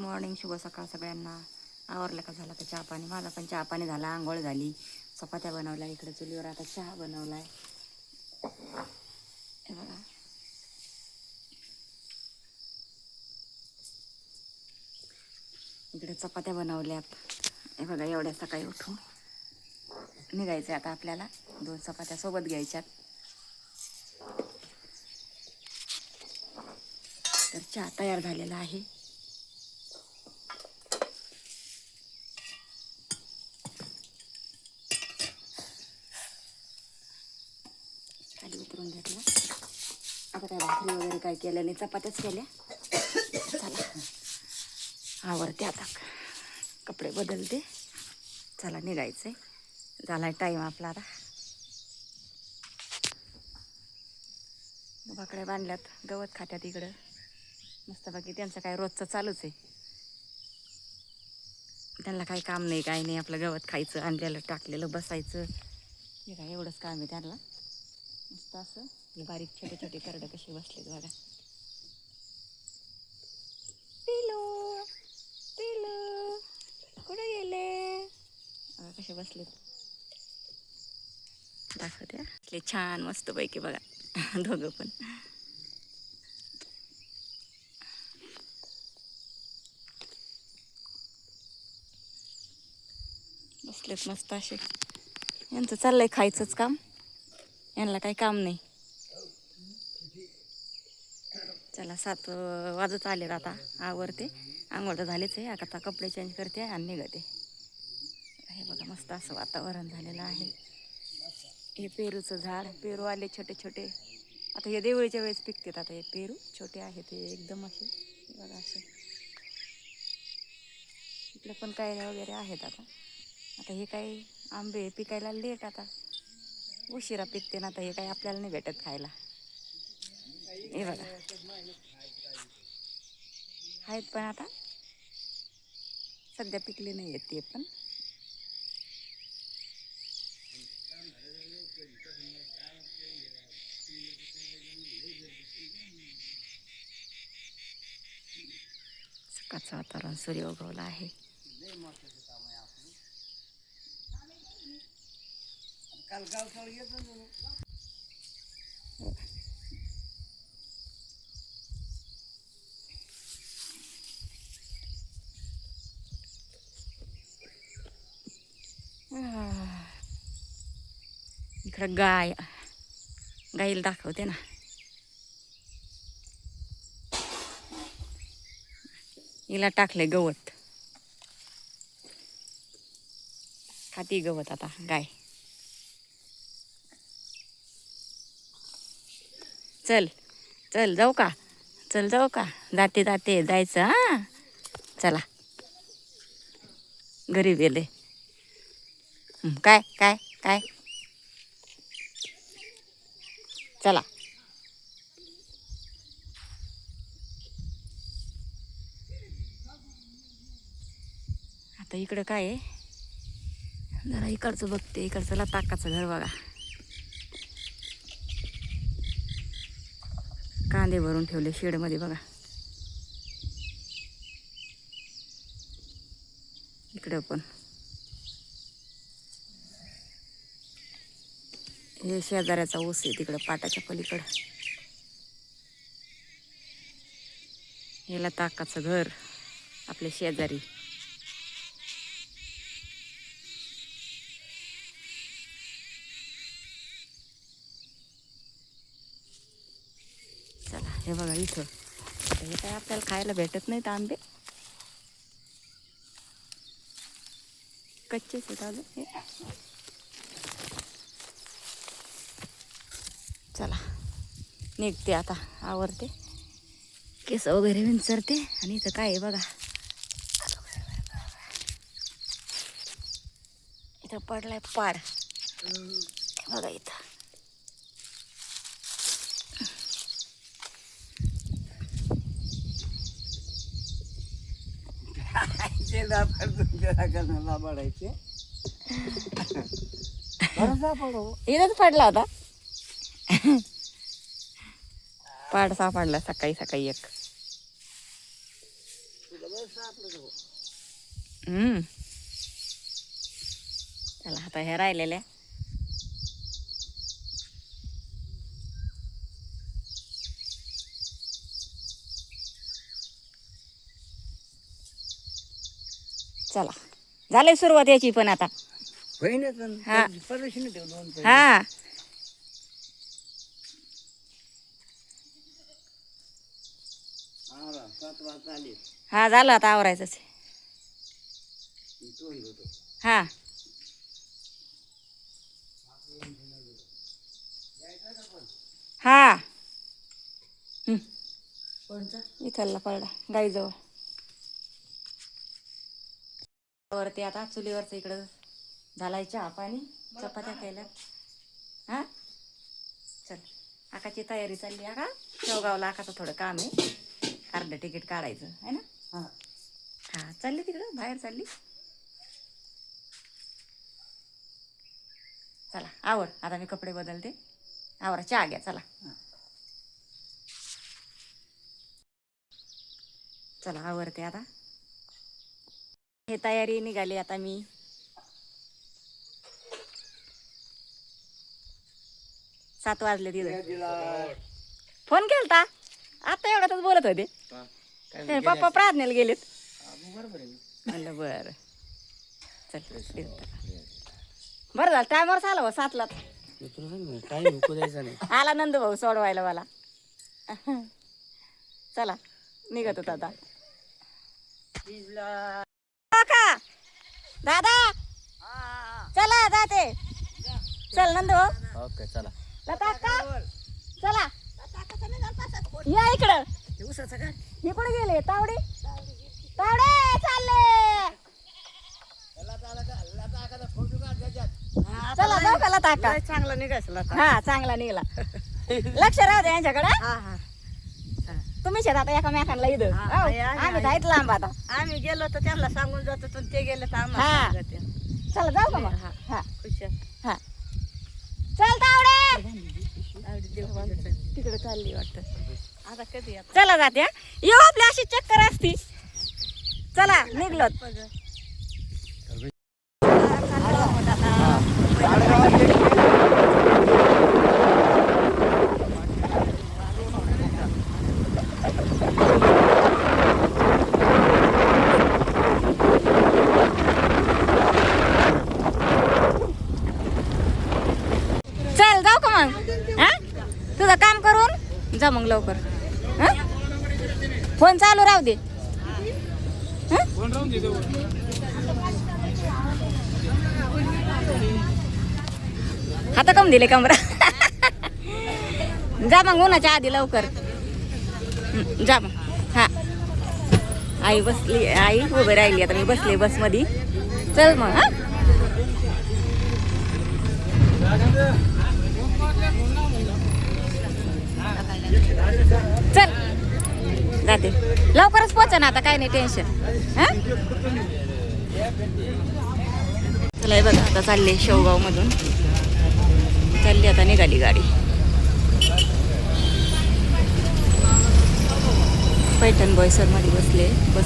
Morning, शुभ सकाळ सगळ्यांना. आवरलं का, झाला का चहा पाणी? माझा पण चहा पाणी झाला, आंघोळ झाली, चपात्या बनवल्या, इकडे चुलीवर आता चहा बनवलाय. हे बघा, इकडे चपात्या बनवल्यात. हे बघा, एवढ्या सकाळी उठून निघायचं आता आपल्याला. 2 चपात्या सोबत घ्यायच्यात. तर चहा तयार झालेला आहे. खाली उतरून घेतला. आता काय भाकरी वगैरे काय केलं नाही, चपात्याच केल्या. चला आवरते आता, कपडे बदलते. चला निघायचंय, झाला टाईम आपला आता. बाकड्या बांधल्यात, गवत खात्यात इकडं मस्त. बाकी त्यांचं काय रोजचं चालूच आहे. त्यांना काही काम नाही, काही नाही, आपलं गवत खायचं, आणलेलं टाकलेलं बसायचं. हे काय एवढंच काम आहे त्यांना. मस्त असं हे बारीक छोटे छोटे करडं कसे बसलेत बघा. पिलू पिलू कुठे गेले? कसे बसलेत दाखवते. असले छान मस्त पैकी बघा दोघं पण. बसलेत मस्त असे. यांचं चाललंय खायचंच काम, यांना काही काम नाही. चला 7 वाजत आले. आता आवरते, आंघोळ तर झालीच आहे. आता कपडे चेंज करते आणि निघते. हे बघा मस्त असं वातावरण झालेलं आहे. हे पेरूचं झाड, पेरू आले छोटे छोटे. आता हे दिवाळीच्या वेळेस पिकतात. आता हे पेरू छोटे आहेत, ते एकदम असे बघा असे. इकडे पण कैऱ्या वगैरे आहेत. आता हे काही आंबे पिकायला लेट, आता उशिरा पिकते ना. आता हे काही आपल्याला नाही भेटत खायला. हे बघा आहेत, पण आता सध्या पिकले नाही आहेत ते पण. सकाळचं वातावरण, सूर्य उगवला आहे. इकडं गाईला दाखवते ना. हिला टाकले गवत, खाती गवत आता गाय. चल चल जाऊ का, चल जाऊ का, जाते जाते जायचं. हां चला, घरी गेले. काय काय काय, चला. आता इकडं काय आहे, जरा इकडचं बघते. इकडचं लताकाचं घर बघा, कांदे भरून ठेवले शेडमध्ये बघा. इकडं पण हे शेजाऱ्याचा ऊस आहे, तिकडं पाटाच्या पलीकडं. हे लताकाचं घर आपले शेजारी. चला हे बघा इथं. हे काय आपल्याला खायला भेटत नाहीत आंबे, कच्चेच आहेत अजून हे. चला निघते आता, आवरते, केस वगैरे विंचरते. आणि इथं काय आहे बघा, इथं पडलाय पाड बघा इथं. इथंच पडला होता पाड, सापडला सकाळी सकाळी एक. चला आता हे राहिलेल्या चला झाले सुरुवात याची पण आता हा हा हा झालं आता आवरायचंच हा हा इथला पडला गाईजवळ वरती आता चुलीवरचं इकडं झालाय चहा पाणी चपात्या केल्या हा चल आकाची तयारी चालली आका शेवगावला आकाचं थोडं काम आहे अर्ध तिकीट काढायचं आहे ना हा चालली तिकडं बाहेर चालली चला आवर आता मी कपडे बदलते आवरा चहा घ्या चला चला आवरते आता हे तयारी निघाली आता मी 7 वाजले तिथं फोन केलता आता एवढ्यातच बोलत होते पप्पा प्रार्थनेला गेलेत म्हणलं बरं चल बरं झालं टायमवरच आला हो 7 ला आला नंदू भाऊ सोडवायला मला चला निघत होता आता का दादा चला जाते चल नंदू भाऊ ओके चला लता का चला या इकडं हे कुठे गेले तावडे तावडे चालले चला जाऊ का लता का चांगला निघायचं हा चांगला निघाला लक्ष राहू दे यांच्याकडे तुम्ही शेतात एका मेकांना इथं आम्ही जायच लांब आता आम्ही गेलो तर त्यांना सांगून जातो तर ते गेले तर आम्हाला हा सांगते. चला जाऊ का मग हा खुशाल. हा चल तावडे आवडी देव तिकडे चालली वाटतं आता कधी येतात? चला जाते हा. येऊ आपली अशी चक्कर असती चला निघलो चल जाऊ का मग हा तुझं काम करून जा मग लवकर हा फोन चालू राहू दे हात कम दिले कमरा जा मग उन्हाच्या आधी लवकर जा मग हा आई बसली आई उभी राहिली आता मी बसले बस मध्ये चल मग हा चल जाते लवकरच पोचा ना आता काय नाही टेन्शन हा चला बघा आता चालले शेवगाव मधून चालली आता निघाली गाडी पैठण बोईसर मध्ये बसले बस